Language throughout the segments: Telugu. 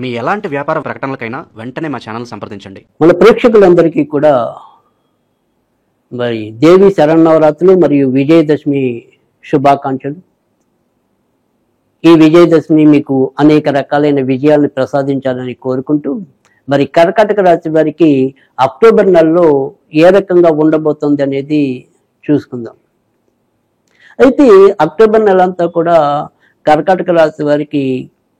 మీ ఎలాంటి వ్యాపార ప్రకటనలకైనా వెంటనే మా ఛానల్ సంప్రదించండి. మన ప్రేక్షకులందరికీ కూడా మరి దేవి శరన్నవరాత్రులు మరియు విజయదశమి శుభాకాంక్షలు. ఈ విజయదశమి మీకు అనేక రకాలైన విజయాలను ప్రసాదించాలని కోరుకుంటూ, మరి కర్కాటక రాశి వారికి అక్టోబర్ నెలలో ఏ రకంగా ఉండబోతుంది అనేది చూసుకుందాం. అయితే అక్టోబర్ నెల అంతా కూడా కర్కాటక రాశి వారికి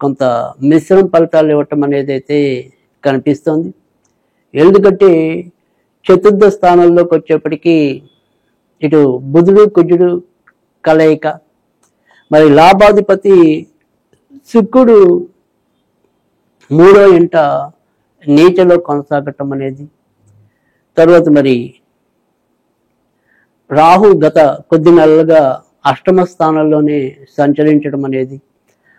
కొంత మిశ్రమ ఫలితాలు ఇవ్వటం అనేది అయితే కనిపిస్తోంది. ఎందుకంటే చతుర్థ స్థానంలోకి వచ్చేప్పటికీ ఇటు బుధుడు కుజుడు కలయిక, మరి లాభాధిపతి శుక్రుడు 3వ ఇంట నీచలో కొనసాగటం అనేది, తర్వాత మరి రాహు గత కొద్ది నెలలుగా అష్టమ స్థానంలోనే సంచరించడం అనేది,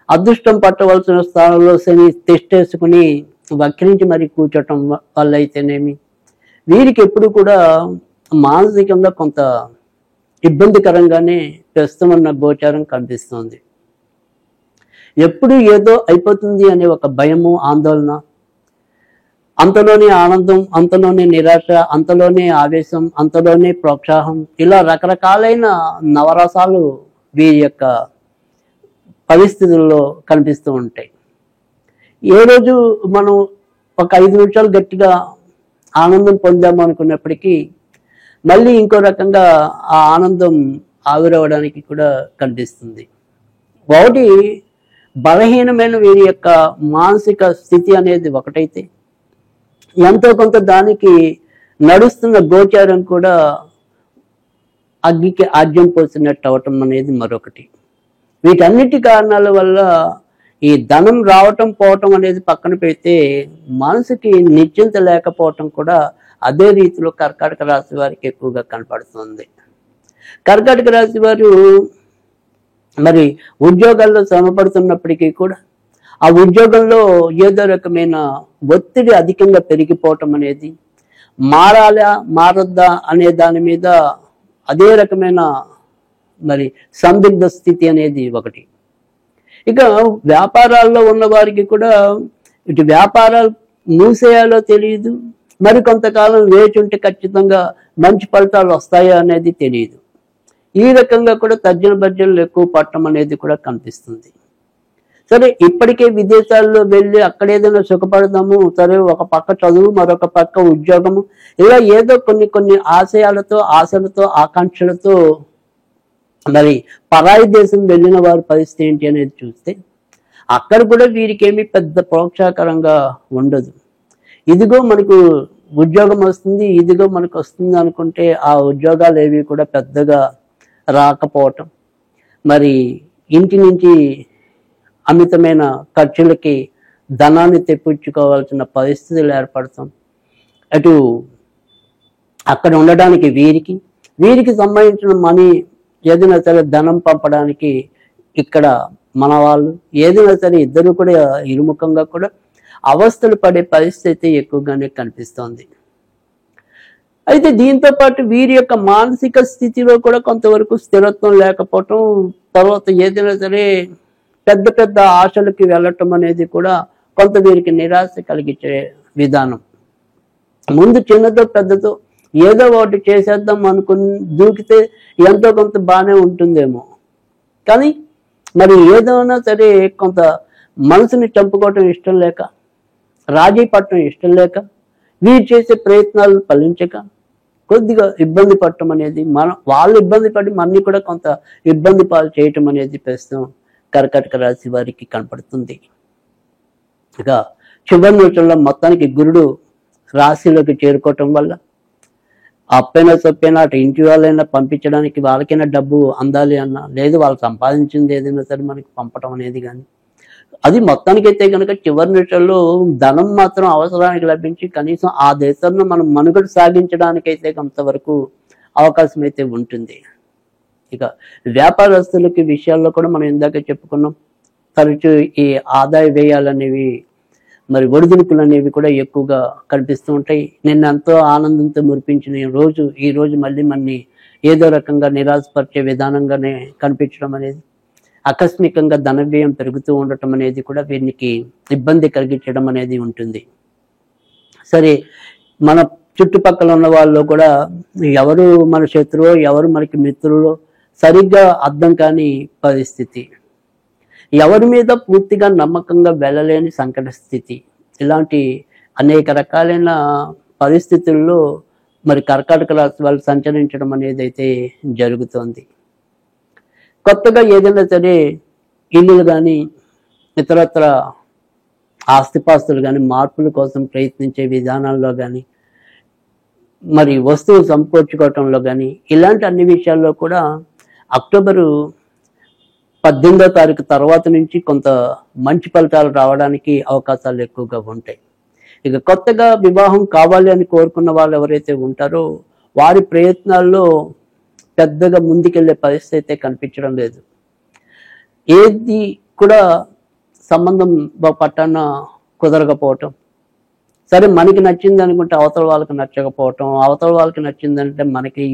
అదృష్టం పట్టవలసిన స్థానంలో శని తిష్టేసుకుని వక్రించి మరి కూర్చోటం వల్ల అయితేనేమి వీరికి ఎప్పుడు కూడా మానసికంగా కొంత ఇబ్బందికరంగానే ప్రస్తుతం గోచారం కనిపిస్తుంది. ఎప్పుడు ఏదో అయిపోతుంది అనే ఒక భయము, ఆందోళన, అంతలోనే ఆనందం, అంతలోనే నిరాశ, అంతలోనే ఆవేశం, అంతలోనే ప్రోత్సాహం, ఇలా రకరకాలైన నవరసాలు వీరి యొక్క పరిస్థితుల్లో కనిపిస్తూ ఉంటాయి. ఏ రోజు మనం ఒక 5 నిమిషాలు గట్టిగా ఆనందం పొందాము అనుకున్నప్పటికీ మళ్ళీ ఇంకో రకంగా ఆ ఆనందం ఆవిరవడానికి కూడా కనిపిస్తుంది. ఒకటి బలహీనమైన వీరి యొక్క మానసిక స్థితి అనేది ఒకటైతే, ఎంతో కొంత దానికి నడుస్తున్న గోచారం కూడా అగ్గికి ఆజ్యం పోసినట్టు అవటం అనేది మరొకటి. వీటన్నిటి కారణాల వల్ల ఈ ధనం రావటం పోవటం అనేది పక్కన పెడితే మనసుకి నిశ్చింత లేకపోవటం కూడా అదే రీతిలో కర్కాటక రాశి వారికి ఎక్కువగా కనపడుతుంది. కర్కాటక రాశి వారు మరి ఉద్యోగాల్లో శ్రమపడుతున్నప్పటికీ కూడా ఆ ఉద్యోగంలో ఏదో రకమైన ఒత్తిడి అధికంగా పెరిగిపోవటం అనేది, మారాలా మారద్దా అనే దాని మీద అదే రకమైన మరి సందిగ్ధ స్థితి అనేది ఒకటి. ఇక వ్యాపారాల్లో ఉన్న వారికి కూడా ఇటు వ్యాపారాలు మూసేయాలో తెలియదు, మరి కొంతకాలం వేచి ఉంటే ఖచ్చితంగా మంచి ఫలితాలు వస్తాయో అనేది తెలియదు. ఈ రకంగా కూడా తర్జన భర్జనలు ఎక్కువ పట్టడం అనేది కూడా కనిపిస్తుంది. సరే, ఇప్పటికే విదేశాల్లో వెళ్ళి అక్కడ ఏదైనా సుఖపడదాము, సరే ఒక పక్క చదువు, మరొక పక్క ఉద్యోగము, ఇలా ఏదో కొన్ని ఆశయాలతో, ఆశలతో, ఆకాంక్షలతో మరి పరాయి దేశం వెళ్ళిన వారి పరిస్థితి ఏంటి అనేది చూస్తే అక్కడ కూడా వీరికి ఏమీ పెద్ద ప్రోత్సాహకరంగా ఉండదు. ఇదిగో మనకు ఉద్యోగం వస్తుంది, ఇదిగో మనకు వస్తుంది అనుకుంటే ఆ ఉద్యోగాలు ఏవి కూడా పెద్దగా రాకపోవటం, మరి ఇంటి నుంచి అమితమైన ఖర్చులకి ధనాన్ని తెప్పించుకోవాల్సిన పరిస్థితులు ఏర్పడతాం. అటు అక్కడ ఉండడానికి వీరికి సంబంధించిన మనీ ఏదైనా సరే ధనం పంపడానికి ఇక్కడ మన వాళ్ళు ఏదైనా సరే ఇద్దరు కూడా ఇరుముఖంగా కూడా అవస్థలు పడే పరిస్థితి ఎక్కువగానే కనిపిస్తోంది. అయితే దీంతో పాటు వీరి యొక్క మానసిక స్థితిలో కూడా కొంతవరకు స్థిరత్వం లేకపోవటం, తర్వాత ఏదైనా సరే పెద్ద పెద్ద ఆశలకి వెళ్ళటం అనేది కూడా కొంత వీరికి నిరాశ కలిగించే విధానం. ముందు చిన్నదో పెద్దదో ఏదో ఒకటి చేసేద్దాం అనుకుని దూకితే ఎంతో కొంత బాగానే ఉంటుందేమో, కానీ మరి ఏదైనా సరే కొంత మనసుని చంపుకోవటం ఇష్టం లేక, రాజీ పడటం ఇష్టం లేక, వీరు చేసే ప్రయత్నాలు ఫలించక కొద్దిగా ఇబ్బంది పడటం అనేది, వాళ్ళు ఇబ్బంది పడి మనని కూడా కొంత ఇబ్బంది పాలు చేయటం అనేది ప్రస్తుతం కర్కాటక రాశి వారికి కనపడుతుంది. ఇక చివరి నిమిషంలో మొత్తానికి గురుడు రాశిలోకి చేరుకోవటం వల్ల అప్పైనా సొప్పైనా అటు ఇంటి వాళ్ళైనా పంపించడానికి వాళ్ళకైనా డబ్బు అందాలి అన్నా, లేదు వాళ్ళు సంపాదించింది ఏదైనా సరే మనకి పంపటం అనేది కానీ, అది మొత్తానికైతే కనుక చివరి నిమిషంలో ధనం మాత్రం అవసరానికి లభించి కనీసం ఆ దేశంలో మనం మనుగడ సాగించడానికైతే కొంతవరకు అవకాశం అయితే ఉంటుంది. ఇక వ్యాపారస్తులకి విషయాల్లో కూడా మనం ఇందాక చెప్పుకున్నాం, తరచు ఈ ఆదాయ వ్యయాలనేవి మరి ఒడిదుడుకులు అనేవి కూడా ఎక్కువగా కనిపిస్తూ ఉంటాయి. నిన్న ఎంతో ఆనందంతో మురిపించిన ఈ రోజు మళ్ళీ మనని ఏదో రకంగా నిరాశపరిచే విధానంగానే కనిపించడం అనేది, ఆకస్మికంగా ధన వ్యయం పెరుగుతూ ఉండటం అనేది కూడా వీరికి ఇబ్బంది కలిగించడం అనేది ఉంటుంది. సరే, మన చుట్టుపక్కల ఉన్న వాళ్ళు కూడా ఎవరు మన శత్రువో ఎవరు మనకి మిత్రులో సరిగ్గా అర్థం కాని పరిస్థితి, ఎవరి మీద పూర్తిగా నమ్మకంగా వెళ్ళలేని సంకట స్థితి, ఇలాంటి అనేక రకాలైన పరిస్థితుల్లో మరి కర్కాటక రాశి వాళ్ళు సంచరించడం అనేది అయితే జరుగుతోంది. కొత్తగా ఏదైనా సరే ఇల్లులు కానీ ఇతరత్ర ఆస్తిపాస్తులు కానీ మార్పుల కోసం ప్రయత్నించే విధానాల్లో కానీ మరి వస్తువులు సమకూర్చుకోవటంలో కానీ ఇలాంటి అన్ని విషయాల్లో కూడా అక్టోబరు 18వ తారీఖు తర్వాత నుంచి కొంత మంచి ఫలితాలు రావడానికి అవకాశాలు ఎక్కువగా ఉంటాయి. ఇక కొత్తగా వివాహం కావాలి అని కోరుకున్న వాళ్ళు ఎవరైతే ఉంటారో వారి ప్రయత్నాల్లో పెద్దగా ముందుకెళ్లే పరిస్థితి అయితే కనిపించడం లేదు. ఏది కూడా సంబంధం పట్టాన కుదరకపోవటం, సరే మనకి నచ్చింది అనుకుంటే అవతల వాళ్ళకి నచ్చకపోవటం, అవతల వాళ్ళకి నచ్చిందంటే మనకి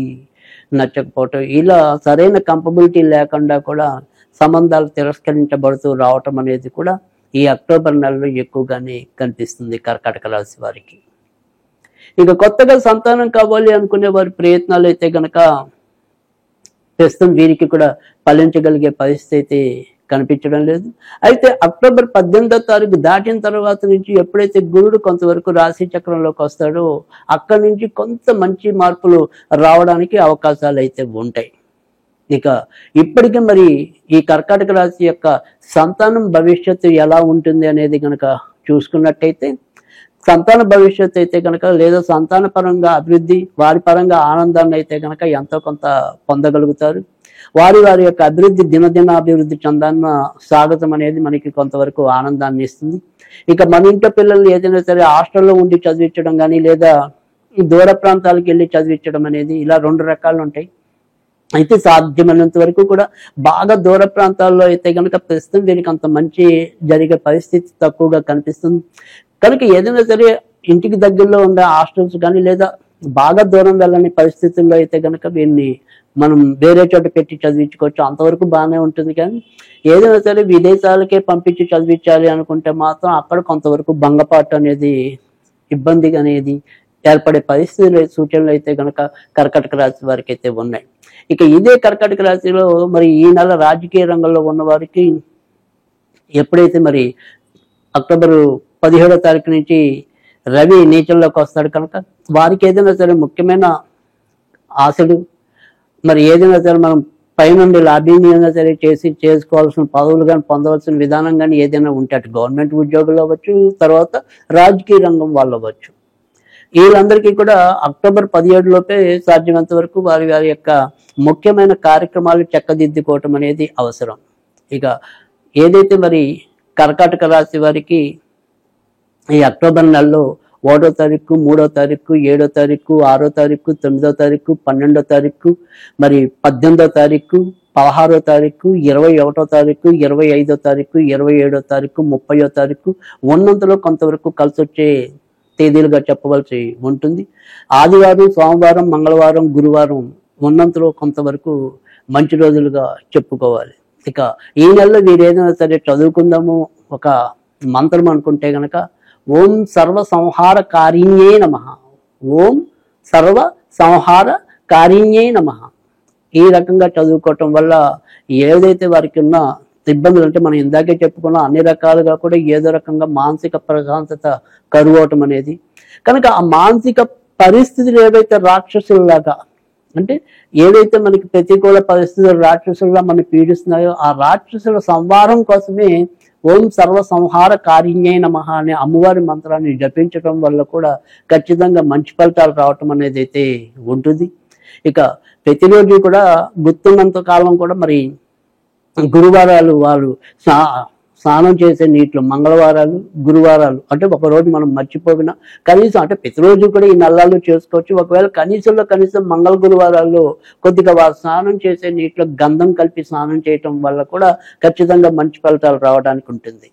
నచ్చకపోవటం, ఇలా సరైన కంపబిలిటీ లేకుండా కూడా సంబంధాలు తిరస్కరించబడుతూ రావటం అనేది కూడా ఈ అక్టోబర్ నెలలో ఎక్కువగానే కనిపిస్తుంది కర్కాటక రాశి వారికి. ఇక కొత్తగా సంతానం కావాలి అనుకునే వారి ప్రయత్నాలు అయితే గనక ప్రస్తుతం వీరికి కూడా ఫలించగలిగే పరిస్థితి అయితే కనిపించడం లేదు. అయితే అక్టోబర్ 18వ తారీఖు దాటిన తర్వాత నుంచి ఎప్పుడైతే గురుడు కొంతవరకు రాశి చక్రంలోకి వస్తాడో అక్కడి నుంచి కొంత మంచి మార్పులు రావడానికి అవకాశాలు అయితే ఉంటాయి. ఇక ఇప్పటికే మరి ఈ కర్కాటక రాశి యొక్క సంతానం భవిష్యత్తు ఎలా ఉంటుంది అనేది కనుక చూసుకున్నట్టయితే, సంతాన భవిష్యత్తు అయితే కనుక లేదా సంతాన పరంగా అభివృద్ధి, వారి పరంగా ఆనందాన్ని అయితే కనుక ఎంతో కొంత పొందగలుగుతారు. వారి యొక్క అభివృద్ధి దినదిన అభివృద్ధి చెందాన్న స్వాగతం అనేది మనకి కొంతవరకు ఆనందాన్ని ఇస్తుంది. ఇక మన ఇంట్లో పిల్లల్ని ఏదైనా సరే హాస్టల్లో ఉండి చదివించడం కానీ లేదా ఈ దూర ప్రాంతాలకు వెళ్ళి చదివించడం అనేది ఇలా 2 రకాలు ఉంటాయి. అయితే సాధ్యమైనంత వరకు కూడా బాగా దూర ప్రాంతాల్లో అయితే కనుక ప్రస్తుతం వీరికి అంత మంచి జరిగే పరిస్థితి తక్కువగా కనిపిస్తుంది. కనుక ఏదైనా సరే ఇంటికి దగ్గరలో ఉండే హాస్టల్స్ కానీ లేదా బాగా దూరం వెళ్ళని పరిస్థితుల్లో అయితే కనుక వీరిని మనం వేరే చోట పెట్టి చదివించుకోవచ్చు, అంతవరకు బాగానే ఉంటుంది. కానీ ఏదైనా సరే విదేశాలకే పంపించి చదివించాలి అనుకుంటే మాత్రం అక్కడ కొంతవరకు భంగపాటు అనేది ఇబ్బంది అనేది ఏర్పడే పరిస్థితులు సూచనలు అయితే కనుక కర్కాటక రాశి వారికి అయితే ఉన్నాయి. ఇక ఇదే కర్కాటక రాశిలో మరి ఈ నెల రాజకీయ రంగంలో ఉన్న వారికి ఎప్పుడైతే మరి అక్టోబర్ 17వ తారీఖు నుంచి రవి నీచంలోకి వస్తాడు కనుక వారికి ఏదైనా సరే ముఖ్యమైన ఆశలు మరి ఏదైనా సరే మనం పైనుండి లాబింగ్ ఏదైనా సరే చేసుకోవాల్సిన పదవులు కానీ పొందవలసిన విధానం కానీ ఏదైనా ఉంటే అటు గవర్నమెంట్ ఉద్యోగులు అవ్వచ్చు, తర్వాత రాజకీయ రంగం వాళ్ళు అవ్వచ్చు, వీళ్ళందరికీ కూడా అక్టోబర్ 17 లోపే సాధ్యమైనంత వరకు వారి యొక్క ముఖ్యమైన కార్యక్రమాలు చక్కదిద్దుకోవటం అనేది అవసరం. ఇక ఏదైతే మరి కర్కాటక రాశి వారికి ఈ అక్టోబర్ నెలలో 1వ తారీఖు, 3వ తారీఖు, 7వ తారీఖు, 6వ తారీఖు, 9వ తారీఖు, 12వ తారీఖు, మరి 18వ తారీఖు, 16వ తారీఖు, 21వ తారీఖు, 25వ తారీఖు, 27వ తారీఖు, 30వ తారీఖు ఉన్నంతలో కొంతవరకు కలిసి వచ్చే తేదీలుగా చెప్పవలసి ఉంటుంది. ఆదివారం, సోమవారం, మంగళవారం, గురువారం ఉన్నంతలో కొంతవరకు మంచి రోజులుగా చెప్పుకోవాలి. ఇక ఈ నెలలో వీరు ఏదైనా సరే చదువుకుందాము ఒక మంత్రం అనుకుంటే గనక ఓం సర్వ సంహార కారిణ్యే నమః, ఓం సర్వ సంహార కారిణ్యే నమః. ఈ రకంగా చదువుకోవటం వల్ల ఏదైతే వారికి ఉన్న ఇబ్బందులు అంటే మనం ఇందాకే చెప్పుకున్న అన్ని రకాలుగా కూడా ఏదో రకంగా మానసిక ప్రశాంతత కరువవటం అనేది, కనుక ఆ మానసిక పరిస్థితులు ఏవైతే రాక్షసుల్లాగా అంటే ఏవైతే మనకి ప్రతికూల పరిస్థితులు రాక్షసుల్లా మనం పీడిస్తున్నాయో ఆ రాక్షసుల సంహారం కోసమే ఓం సర్వ సంహార కారిణ్యే నమః అనే అమ్మవారి మంత్రాన్ని జపించడం వల్ల కూడా ఖచ్చితంగా మంచి ఫలితాలు రావటం అనేది అయితే ఉంటుంది. ఇక ప్రతిరోజు కూడా గుర్తున్నంత కాలం కూడా మరి గురువారాలు వాళ్ళు స్నానం చేసే నీటిలో మంగళవారాలు, గురువారాలు అంటే ఒకరోజు మనం మర్చిపోయినా కనీసం అంటే ప్రతిరోజు కూడా ఈ నల్లాలు చేసుకోవచ్చు. ఒకవేళ కనీసం మంగళ గురువారాల్లో కొద్దిగా వారు స్నానం చేసే నీటిలో గంధం కలిపి స్నానం చేయటం వల్ల కూడా ఖచ్చితంగా మంచి ఫలితాలు రావడానికి ఉంటుంది.